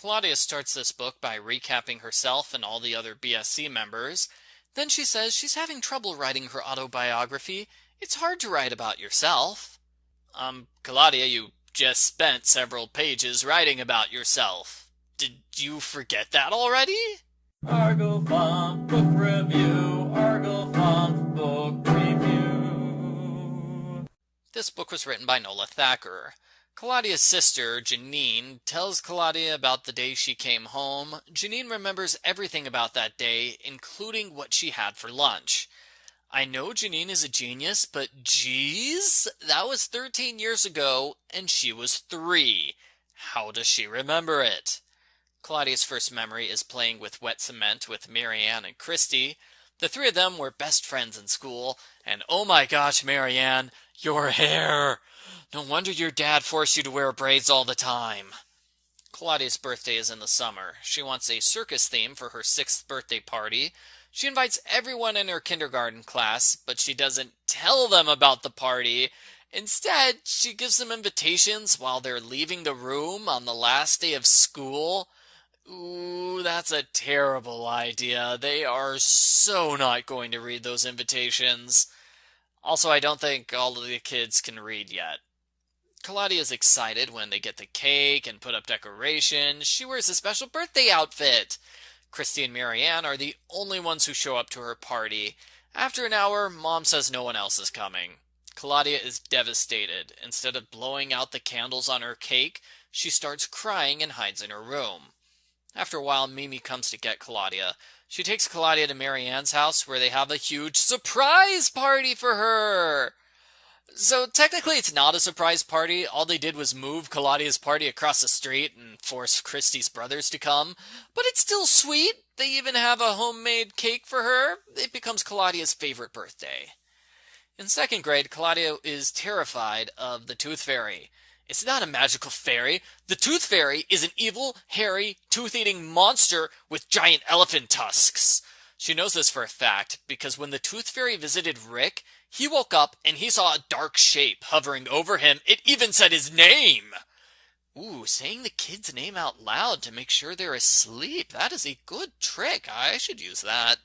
Claudia starts this book by recapping herself and all the other BSC members. Then she says she's having trouble writing her autobiography. It's hard to write about yourself. Claudia, you just spent several pages writing about yourself. Did you forget that already? Argo Font Book Review, Argo Font Book Review. This book was written by Nola Thacker. Claudia's sister, Janine, tells Claudia about the day she came home. Janine remembers everything about that day, including what she had for lunch. I know Janine is a genius, but geez, that was 13 years ago, and she was 3. How does she remember it? Claudia's first memory is playing with wet cement with Mary Anne and Kristy. The 3 of them were best friends in school, and oh my gosh, Mary Anne, your hair! No wonder your dad forced you to wear braids all the time. Claudia's birthday is in the summer. She wants a circus theme for her 6th birthday party. She invites everyone in her kindergarten class, but she doesn't tell them about the party. Instead, she gives them invitations while they're leaving the room on the last day of school. Ooh, that's a terrible idea. They are so not going to read those invitations. Also, I don't think all of the kids can read yet. Claudia is excited when they get the cake and put up decorations. She wears a special birthday outfit. Kristy and Mary Anne are the only ones who show up to her party. After an hour, Mom says no one else is coming. Claudia is devastated. Instead of blowing out the candles on her cake, she starts crying and hides in her room. After a while, Mimi comes to get Claudia. She takes Claudia to Mary Anne's house where they have a huge surprise party for her. So technically it's not a surprise party. All they did was move Claudia's party across the street and force Kristy's brothers to come. But it's still sweet. They even have a homemade cake for her. It becomes Claudia's favorite birthday. In 2nd grade, Claudia is terrified of the Tooth Fairy. It's not a magical fairy. The Tooth Fairy is an evil, hairy, tooth-eating monster with giant elephant tusks. She knows this for a fact because when the Tooth Fairy visited Rick, he woke up and he saw a dark shape hovering over him. It even said his name. Ooh, saying the kid's name out loud to make sure they're asleep. That is a good trick. I should use that.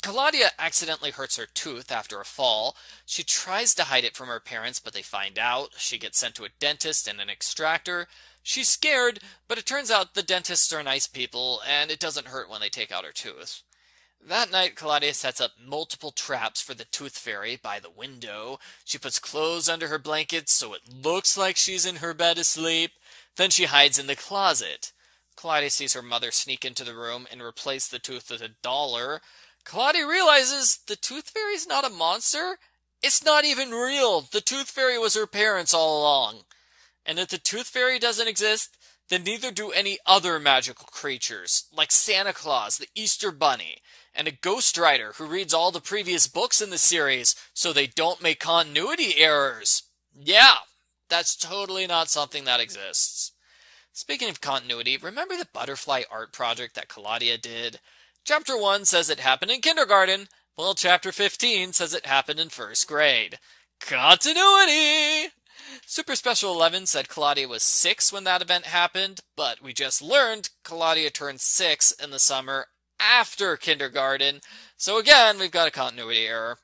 Claudia accidentally hurts her tooth after a fall. She tries to hide it from her parents, but they find out. She gets sent to a dentist and an extractor. She's scared, but it turns out the dentists are nice people, and it doesn't hurt when they take out her tooth. That night, Claudia sets up multiple traps for the Tooth Fairy by the window. She puts clothes under her blankets so it looks like she's in her bed asleep. Then she hides in the closet. Claudia sees her mother sneak into the room and replace the tooth with $1. Claudia realizes the Tooth Fairy's not a monster. It's not even real. The Tooth Fairy was her parents all along. And if the Tooth Fairy doesn't exist, then neither do any other magical creatures, like Santa Claus, the Easter Bunny, and a ghostwriter who reads all the previous books in the series so they don't make continuity errors. Yeah, that's totally not something that exists. Speaking of continuity, remember the butterfly art project that Claudia did? Chapter 1 says it happened in kindergarten, while Chapter 15 says it happened in 1st grade. Continuity! Super Special 11 said Claudia was 6 when that event happened, but we just learned Claudia turned 6 in the summer after kindergarten, so again, we've got a continuity error.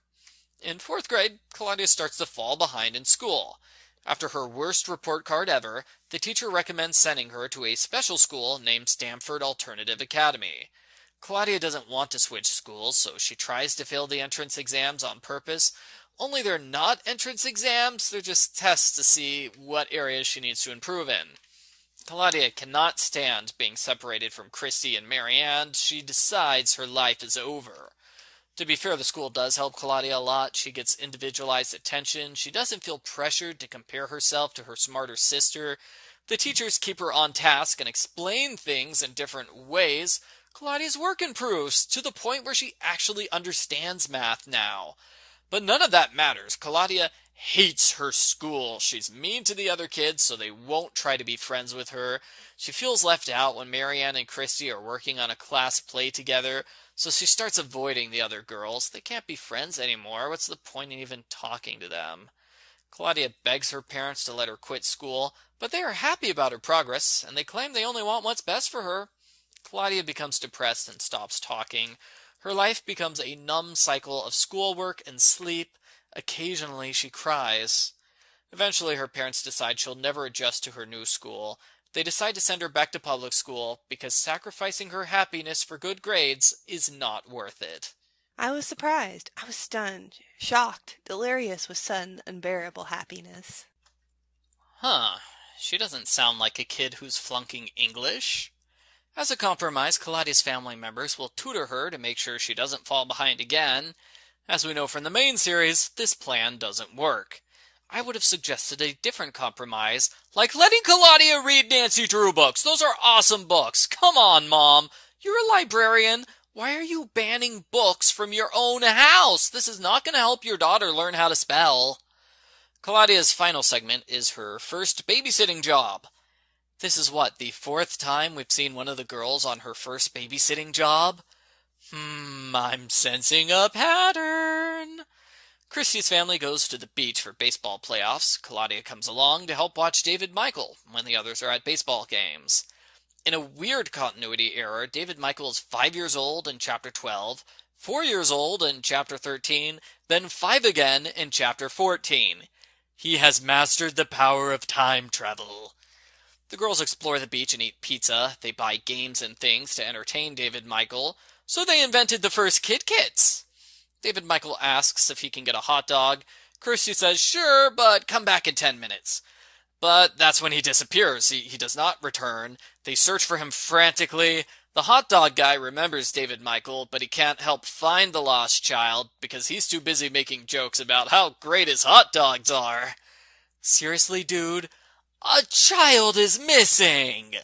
In 4th grade, Claudia starts to fall behind in school. After her worst report card ever, the teacher recommends sending her to a special school named Stamford Alternative Academy. Claudia doesn't want to switch schools, so she tries to fail the entrance exams on purpose. Only they're not entrance exams, they're just tests to see what areas she needs to improve in. Claudia cannot stand being separated from Kristy and Mary Anne. She decides her life is over. To be fair, the school does help Claudia a lot. She gets individualized attention. She doesn't feel pressured to compare herself to her smarter sister. The teachers keep her on task and explain things in different ways. Claudia's work improves to the point where she actually understands math now. But none of that matters. Claudia hates her school. She's mean to the other kids, so they won't try to be friends with her. She feels left out when Mary Anne and Kristy are working on a class play together, so she starts avoiding the other girls. They can't be friends anymore. What's the point in even talking to them? Claudia begs her parents to let her quit school, but they are happy about her progress, and they claim they only want what's best for her. Claudia becomes depressed and stops talking. Her life becomes a numb cycle of schoolwork and sleep. Occasionally she cries. Eventually her parents decide she'll never adjust to her new school. They decide to send her back to public school because sacrificing her happiness for good grades is not worth it. I was surprised. I was stunned, shocked, delirious with sudden, unbearable happiness. Huh, she doesn't sound like a kid who's flunking English. As a compromise, Claudia's family members will tutor her to make sure she doesn't fall behind again. As we know from the main series, this plan doesn't work. I would have suggested a different compromise, like letting Claudia read Nancy Drew books. Those are awesome books. Come on, Mom. You're a librarian. Why are you banning books from your own house? This is not going to help your daughter learn how to spell. Claudia's final segment is her first babysitting job. This is the fourth time we've seen one of the girls on her first babysitting job? I'm sensing a pattern. Kristy's family goes to the beach for baseball playoffs. Claudia comes along to help watch David Michael when the others are at baseball games. In a weird continuity error, David Michael is 5 years old in Chapter 12, 4 years old in Chapter 13, then 5 again in Chapter 14. He has mastered the power of time travel. The girls explore the beach and eat pizza. They buy games and things to entertain David Michael, so they invented the first Kit Kits. David Michael asks if he can get a hot dog. Kirsty says, sure, but come back in 10 minutes. But that's when he disappears. He does not return. They search for him frantically. The hot dog guy remembers David Michael, but he can't help find the lost child because he's too busy making jokes about how great his hot dogs are. Seriously, dude? A child is missing!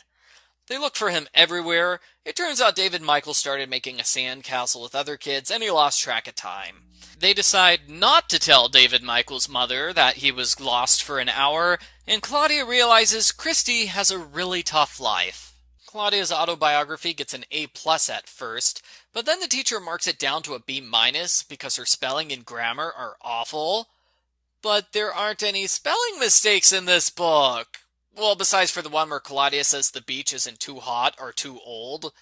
They look for him everywhere. It turns out David Michael started making a sandcastle with other kids, and he lost track of time. They decide not to tell David Michael's mother that he was lost for an hour, and Claudia realizes Kristy has a really tough life. Claudia's autobiography gets an A+ at first, but then the teacher marks it down to a B- because her spelling and grammar are awful. But there aren't any spelling mistakes in this book. Well, besides for the one where Claudia says the beach isn't too hot or too old.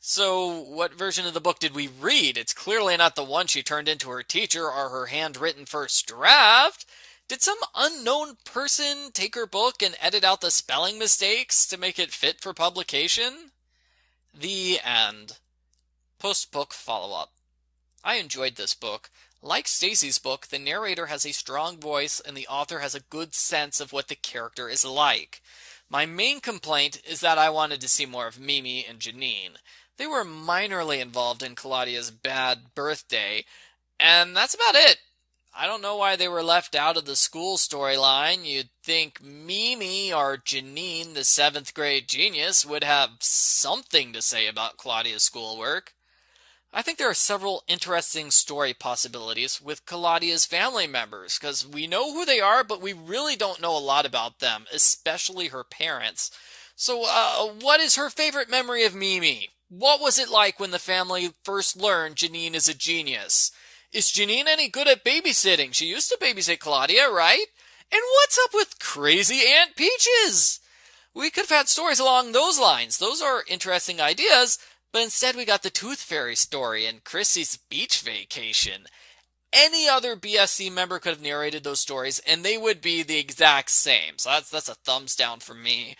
So, what version of the book did we read? It's clearly not the one she turned into her teacher or her handwritten first draft. Did some unknown person take her book and edit out the spelling mistakes to make it fit for publication? The end. Post-book follow-up. I enjoyed this book. Like Stacy's book, the narrator has a strong voice and the author has a good sense of what the character is like. My main complaint is that I wanted to see more of Mimi and Janine. They were minorly involved in Claudia's bad birthday, and that's about it. I don't know why they were left out of the school storyline. You'd think Mimi or Janine, the 7th grade genius, would have something to say about Claudia's schoolwork. I think there are several interesting story possibilities with Claudia's family members, because we know who they are, but we really don't know a lot about them, especially her parents. So, what is her favorite memory of Mimi? What was it like when the family first learned Janine is a genius? Is Janine any good at babysitting? She used to babysit Claudia, right? And what's up with crazy Aunt Peaches? We could have had stories along those lines. Those are interesting ideas. But instead we got the Tooth Fairy story and Kristy's beach vacation. Any other BSC member could have narrated those stories, and they would be the exact same. So that's a thumbs down for me.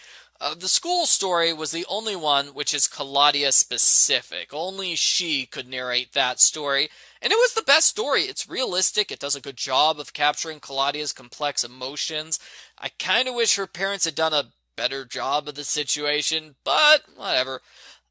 The school story was the only one which is Claudia specific. Only she could narrate that story. And it was the best story. It's realistic. It does a good job of capturing Claudia's complex emotions. I kind of wish her parents had done a better job of the situation, but whatever.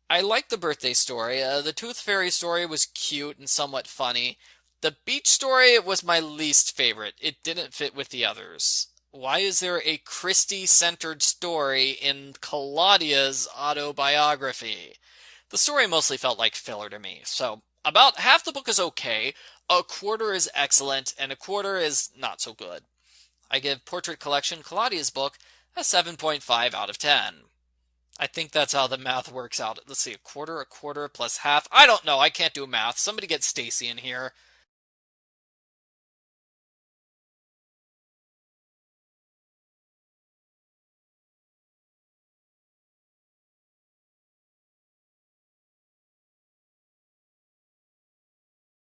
I liked the birthday story. The Tooth Fairy story was cute and somewhat funny. The beach story was my least favorite. It didn't fit with the others. Why is there a Kristy-centered story in Claudia's autobiography? The story mostly felt like filler to me, so about half the book is okay, a quarter is excellent, and a quarter is not so good. I give Portrait Collection Claudia's book a 7.5 out of 10. I think that's how the math works out. Let's see, a quarter plus half. I don't know. I can't do math. Somebody get Stacy in here.